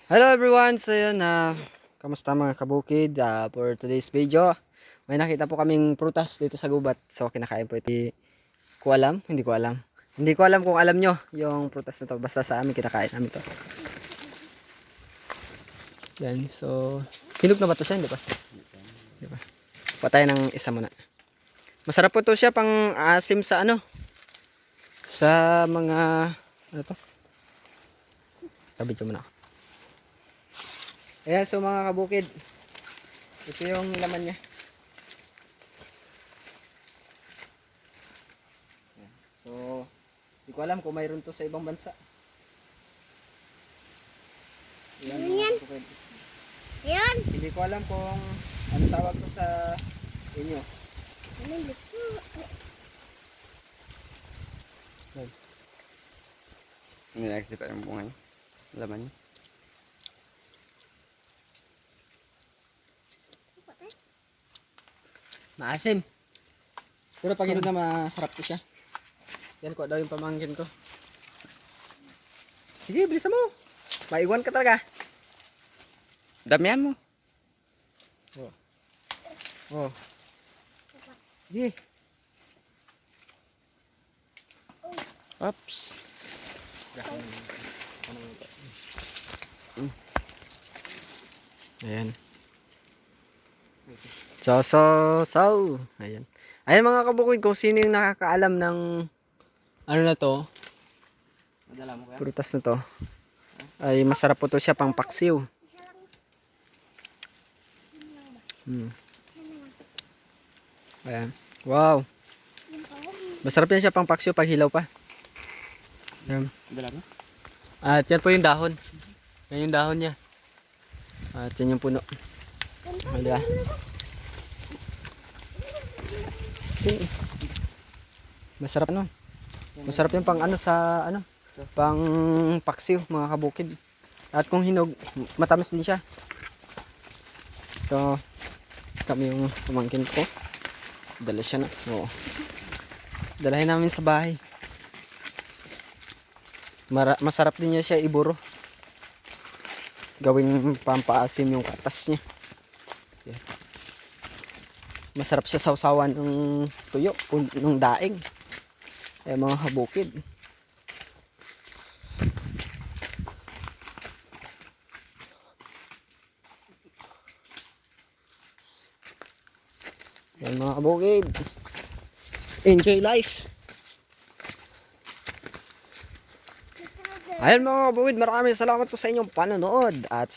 Hello everyone! So yun, kamusta mga kabukid? For today's video, may nakita po kaming prutas dito sa gubat. So kinakain po ito. Hindi ko alam. Hindi ko alam kung alam nyo yung prutas na to. Basta sa amin, kinakain namin to. Yan, so hinog na ba to siya? Hindi pa. Hindi pa. Patay ng isa muna. Masarap po to siya pang asim sa ano? Sa mga, ano to? Kabidyo muna ako. Ayan, so mga kabukid, ito yung laman niya. Ayan. So, hindi ko alam kung mayroon to sa ibang bansa. Ayan, mga kabukid. Yan. Hindi ko alam kung ano tawag to sa inyo. Ano luto? Hindi nakikita yung bunga niya. Laman niya. Maasim. Pero pag hinog na masarap to siya. Yan ko daw yung pamangkin ko. Sige, bilisan mo. Maiwan ka talaga. Damihan mo. Oh. Sige. Oops. Ayan. So. Ayan. Ayan mga kabukid, kung sino yung nakakaalam ng ano na to, Madala mo kaya? prutas na to, ay masarap po to siya pang paksiw. Ayan. Wow. Masarap yan siya pang paksiw pag hilaw pa. Ayan. Madala mo? At yan po yung dahon. Yan yung dahon niya. At yan yung puno. Diba? Masarap no. Masarap yung pang ano sa ano, pang paksiw mga kabukid. At kung hinog, matamis din siya. So, kami yung pamangkin ko. Dala siya na. Oo. Dalahin namin sa bahay. Masarap din niya siya iburo. Gawing pampaasim yung katas niya. Yeah. Masarap siya sausawan ng tuyo, ng daing. Ay mga kabukid. Yan mga kabukid. Enjoy life. Ayan mga kabukid, maraming salamat po sa inyong panonood. At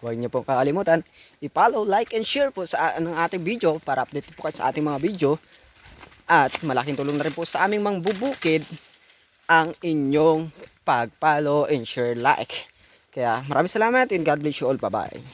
huwag niyo pong kakalimutan, i-follow, like, and share po sa ating video para update po kayo sa ating mga video. At malaking tulong na rin po sa aming mga bubukid ang inyong pag-follow and share like. Kaya maraming salamat and God bless you all. Bye-bye.